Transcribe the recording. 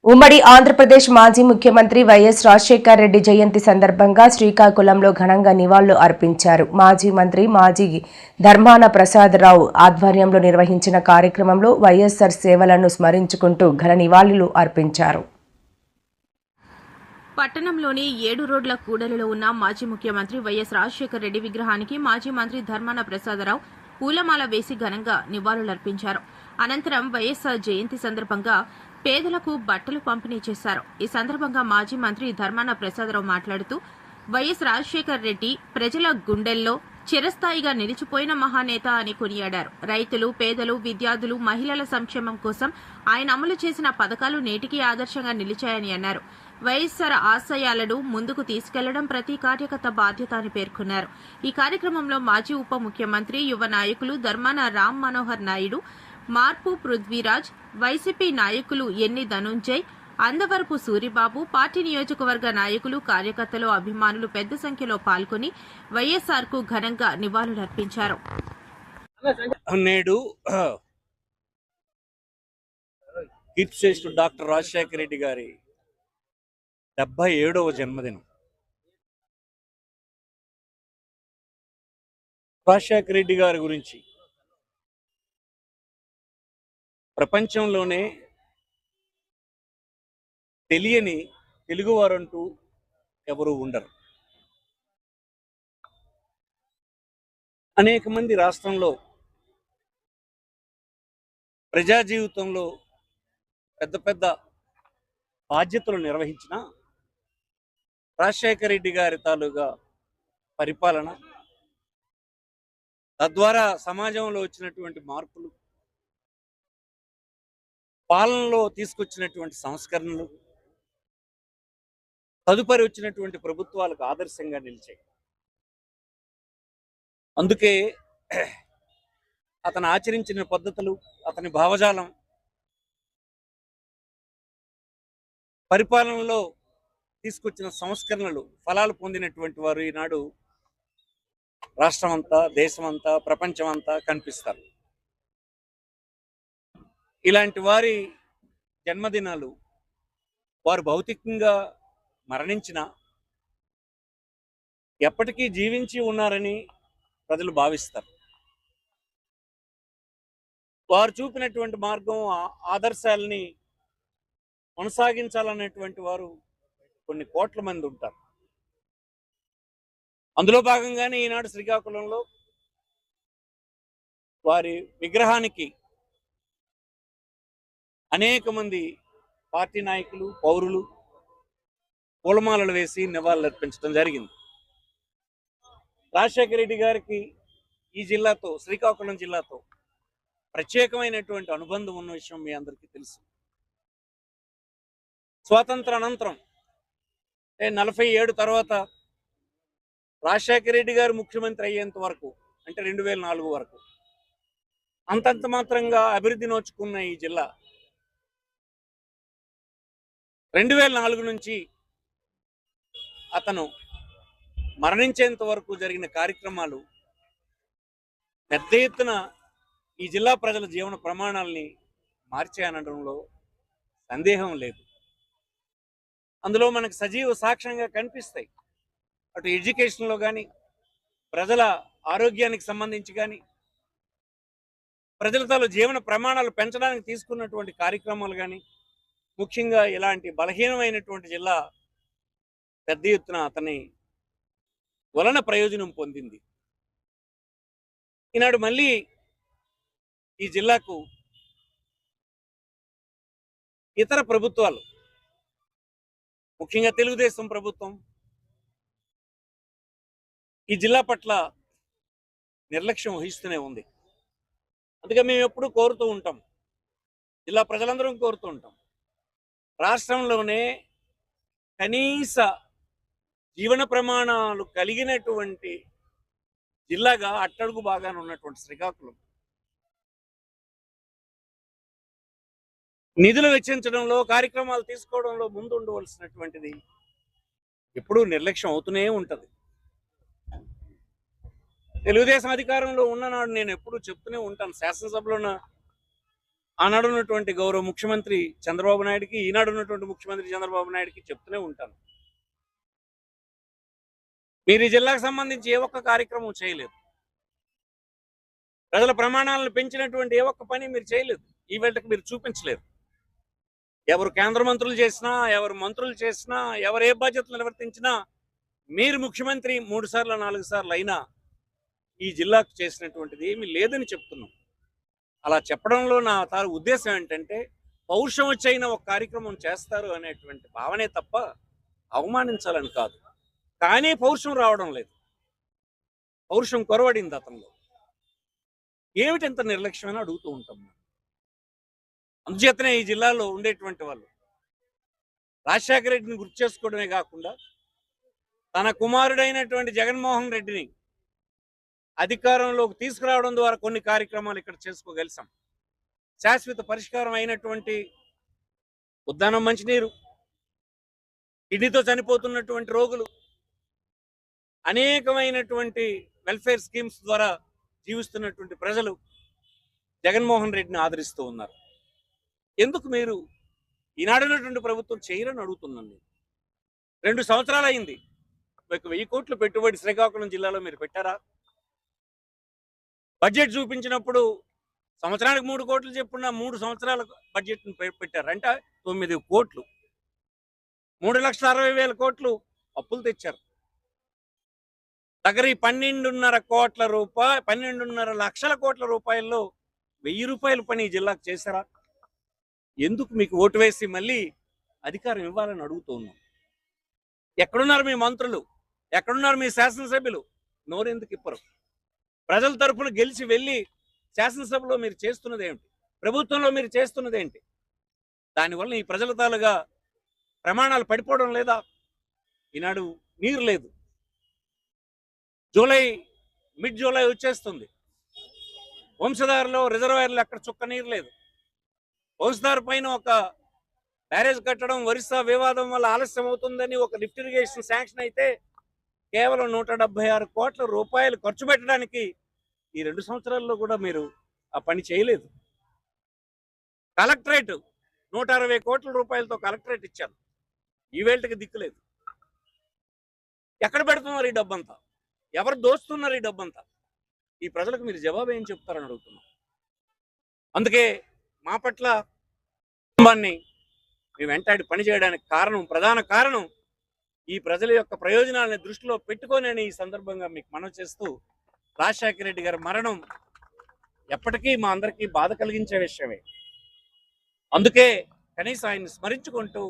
ఉమ్మడి ఆంధ్రప్రదేశ్ మాజీ ముఖ్యమంత్రి వైఎస్ రాజశేఖర్ రెడ్డి జయంతి సందర్భంగా శ్రీకాకుళంలో ఘనంగా నివాళులు అర్పించారు. మాజీ మంత్రి మాజీ ధర్మాన ప్రసాదరావు ఆధ్వర్యంలో నిర్వహించిన కార్యక్రమంలో వైఎస్ఆర్ సేవలను స్మరించుకుంటూ ఘన నివాళులు అర్పించారు. పట్టణంలోని 7 రోడ్ల కూడలిలో ఉన్న మాజీ ముఖ్యమంత్రి వైఎస్ రాజశేఖర్ రెడ్డి విగ్రహానికి మాజీ మంత్రి ధర్మాన ప్రసాదరావు పూలమాల వేసి ఘనంగా నివాళులర్పించారు. అనంతరం వైఎస్ఆర్ జయంతి సందర్భంగా పేదలకు బట్టలు పంపిణీ చేశారు. ఈ సందర్భంగా మాజీ మంత్రి ధర్మాన ప్రసాదరావు మాట్లాడుతూ వైఎస్ రాజశేఖర్ రెడ్డి ప్రజల గుండెల్లో చిరస్థాయిగా నిలిచిపోయిన మహానేత అని కొనియాడారు. రైతులు, పేదలు, విద్యార్థులు, మహిళల సంక్షేమం కోసం ఆయన అమలు చేసిన పథకాలు నేటికీ ఆదర్శంగా నిలిచాయని అన్నారు. వైఎస్ఆర్ ఆశయాలను ముందుకు తీసుకెళ్లడం ప్రతి కార్యకర్త బాధ్యత అని పేర్కొన్నారు. ఈ కార్యక్రమంలో మాజీ ఉప ముఖ్యమంత్రి, యువ నాయకులు ధర్మాన రామ్ మనోహర్ నాయుడు, మార్పు పృథ్వీరాజ్, వైసీపీ నాయకులు ఎన్ని ధనుంజయ్, అందవరపు సూరిబాబు, పార్టీ నియోజకవర్గ నాయకులు, కార్యకర్తలు, అభిమానులు పెద్ద సంఖ్యలో పాల్గొని వైఎస్ఆర్ కు ఘనంగా నివాళులర్పించారు. నేడు కీర్తిశేషుడు డాక్టర్ రాజశేఖర రెడ్డి గారి 77వ జన్మదినం. రాజశేఖర రెడ్డి గారి గురించి ప్రపంచంలోనే తెలియని తెలుగువారంటూ ఎవరు ఉండరు. అనేక మంది రాష్ట్రంలో ప్రజా జీవితంలో పెద్ద పెద్ద బాధ్యతలు నిర్వహించిన రాజశేఖర రెడ్డి గారి తాలూగా పరిపాలన, తద్వారా సమాజంలో వచ్చినటువంటి మార్పులు, పాలనలో తీసుకొచ్చినటువంటి సంస్కరణలు, తదుపరి వచ్చినటువంటి ప్రభుత్వాలకు ఆదర్శంగా నిలిచాయి. అందుకే అతను ఆచరించిన పద్ధతులు, అతని భావజాలం, పరిపాలనలో తీసుకొచ్చిన సంస్కరణలు ఫలాలు పొందినటువంటి వారు ఈనాడు రాష్ట్రమంతా, దేశమంతా, ప్రపంచమంతా కనిపిస్తారు. ఇలాంటి వారి జన్మదినాలు వారు భౌతికంగా మరణించిన ఎప్పటికీ జీవించి ఉన్నారని ప్రజలు భావిస్తారు. వారు చూపినటువంటి మార్గం, ఆదర్శాలని కొనసాగించాలనేటువంటి వారు కొన్ని కోట్ల మంది ఉంటారు. అందులో భాగంగానే ఈనాడు శ్రీకాకుళంలో వారి విగ్రహానికి అనేక మంది పార్టీ నాయకులు, పౌరులు పూలమాలలు వేసి నివాళులు అర్పించడం జరిగింది. రాజశేఖర రెడ్డి గారికి ఈ జిల్లాతో, శ్రీకాకుళం జిల్లాతో ప్రత్యేకమైనటువంటి అనుబంధం ఉన్న విషయం మీ అందరికీ తెలుసు. స్వాతంత్ర అనంతరం 47 తర్వాత రాజశేఖర రెడ్డి గారు ముఖ్యమంత్రి అయ్యేంత వరకు, అంటే 2004 వరకు అంతంత మాత్రంగా అభివృద్ధి నోచుకున్న ఈ జిల్లా 2004 నుంచి అతను మరణించేంత వరకు జరిగిన కార్యక్రమాలు పెద్ద ఎత్తున ఈ జిల్లా ప్రజల జీవన ప్రమాణాలని మార్చాయనడంలో సందేహం లేదు. అందులో మనకు సజీవ సాక్ష్యంగా కనిపిస్తాయి. అటు ఎడ్యుకేషన్లో కానీ, ప్రజల ఆరోగ్యానికి సంబంధించి కానీ, ప్రజలతో జీవన ప్రమాణాలు పెంచడానికి తీసుకున్నటువంటి కార్యక్రమాలు కానీ, ముఖ్యంగా ఇలాంటి బలహీనమైనటువంటి జిల్లా పెద్ద ఎత్తున అతని వలన ప్రయోజనం పొందింది. ఈనాడు మళ్ళీ ఈ జిల్లాకు ఇతర ప్రభుత్వాలు, ముఖ్యంగా తెలుగుదేశం ప్రభుత్వం ఈ జిల్లా పట్ల నిర్లక్ష్యం వహిస్తూనే ఉంది. అందుకే మేము ఎప్పుడూ కోరుతూ ఉంటాం, జిల్లా ప్రజలందరం కోరుతూ ఉంటాం, రాష్ట్రంలోనే కనీస జీవన ప్రమాణాలు కలిగినటువంటి జిల్లాగా అట్టడుగు బాగానే ఉన్నటువంటి శ్రీకాకుళం నిధులు వెచ్చించడంలో, కార్యక్రమాలు తీసుకోవడంలో ముందు ఉండవలసినటువంటిది ఎప్పుడూ నిర్లక్ష్యం అవుతూనే ఉంటుంది. తెలుగుదేశం అధికారంలో ఉన్ననాడు నేను ఎప్పుడూ చెప్తూనే ఉంటాను, శాసనసభలో ఆనాడు ఉన్నటువంటి గౌరవ ముఖ్యమంత్రి చంద్రబాబు నాయుడికి, ఈనాడు ఉన్నటువంటి ముఖ్యమంత్రి చంద్రబాబు నాయుడికి చెప్తూనే ఉంటాను. మీరు ఈ జిల్లాకు సంబంధించి ఏ ఒక్క కార్యక్రమం చేయలేదు. ప్రజల ప్రమాణాలను పెంచినటువంటి ఏ ఒక్క పని మీరు చేయలేదు. ఈ వేళకి మీరు చూపించలేదు. ఎవరు కేంద్ర మంత్రులు చేసినా, ఎవరు మంత్రులు చేసినా, ఎవరు ఏ బాధ్యతలు నిర్వర్తించినా, మీరు ముఖ్యమంత్రి 3 సార్లు 4 సార్లు అయినా ఈ జిల్లాకు చేసినటువంటిది ఏమీ లేదని చెప్తున్నాం. అలా చెప్పడంలో నా ఉద్దేశం ఏంటంటే, పౌరుషం వచ్చైనా ఒక కార్యక్రమం చేస్తారు అనేటువంటి భావనే తప్ప అవమానించాలని కాదు. కానీ పౌరుషం రావడం లేదు. పౌరుషం కొరవడింది అతనిలో. ఏమిటి ఇంత నిర్లక్ష్యమని అడుగుతూ ఉంటాం. అందుచేతనే ఈ జిల్లాలో ఉండేటువంటి వాళ్ళు రాజశేఖర రెడ్డిని గుర్తు చేసుకోవడమే కాకుండా, తన కుమారుడైనటువంటి జగన్మోహన్ రెడ్డిని అధికారంలోకి తీసుకురావడం ద్వారా కొన్ని కార్యక్రమాలు ఇక్కడ చేసుకోగలిసాం. శాశ్వత పరిష్కారం అయినటువంటి ఉద్దానం మంచినీరు, కిడ్నీతో చనిపోతున్నటువంటి రోగులు, అనేకమైనటువంటి వెల్ఫేర్ స్కీమ్స్ ద్వారా జీవిస్తున్నటువంటి ప్రజలు జగన్మోహన్ రెడ్డిని ఆదరిస్తూ ఉన్నారు. ఎందుకు మీరు ఈనాడున్నటువంటి ప్రభుత్వం చేయరని అడుగుతున్నాను నేను. 2 సంవత్సరాలు అయింది. 1000 కోట్లు పెట్టుబడి శ్రీకాకుళం జిల్లాలో మీరు పెట్టారా? బడ్జెట్ చూపించినప్పుడు సంవత్సరానికి 3 కోట్లు చెప్పున్న 3 సంవత్సరాల బడ్జెట్ను పెట్టారు. అంటే 9 కోట్లు, 3,60,000 కోట్లు అప్పులు తెచ్చారు. దగ్గర ఈ 12.5 లక్షల కోట్ల రూపాయల్లో 1000 రూపాయల పని ఈ జిల్లాకు చేశారా? ఎందుకు మీకు ఓటు వేసి మళ్ళీ అధికారం ఇవ్వాలని అడుగుతూ ఉన్నాం. ఎక్కడున్నారు మీ మంత్రులు? ఎక్కడున్నారు మీ శాసనసభ్యులు? నోరెందుకు ఇప్పరు? ప్రజల తరఫున గెలిచి వెళ్ళి శాసనసభలో మీరు చేస్తున్నది ఏమిటి? ప్రభుత్వంలో మీరు చేస్తున్నది ఏంటి? దానివల్ల ఈ ప్రజల తాలుగా ప్రమాణాలు పడిపోవడం లేదా? ఈనాడు నీరు లేదు. మిడ్ జూలై వచ్చేస్తుంది. వంశధారలో రిజర్వాయర్లు ఎక్కడ చుక్క నీరు లేదు. వంశధార పైన ఒక బ్యారేజ్ కట్టడం ఒరిస్సా వివాదం వల్ల ఆలస్యం అవుతుందని ఒక లిఫ్ట్ ఇరిగేషన్ శాంక్షన్ అయితే కేవలం 176 కోట్ల రూపాయలు ఖర్చు పెట్టడానికి ఈ 2 సంవత్సరాల్లో కూడా మీరు ఆ పని చేయలేదు. కలెక్టరేట్ 160 కోట్ల రూపాయలతో కలెక్టరేట్ ఇచ్చారు. ఈ వేళకి దిక్కులేదు. ఎక్కడ పెడుతున్నారు ఈ డబ్బంతా? ఎవరు దోస్తున్నారు ఈ డబ్బంతా? ఈ ప్రజలకు మీరు జవాబు ఏం చెప్తారని అడుగుతున్నాం. అందుకే మా పట్ల కుటుంబాన్ని మీ వెంటాడి పనిచేయడానికి ప్రధాన కారణం ఈ ప్రజల యొక్క ప్రయోజనాలను దృష్టిలో పెట్టుకొని ఈ సందర్భంగా మీకు మనవి చేస్తూ, రాజశేఖర రెడ్డి గారి మరణం ఎప్పటికీ మా అందరికీ బాధ కలిగించే విషయమే. అందుకే కనీసం ఆయన్ని స్మరించుకుంటూ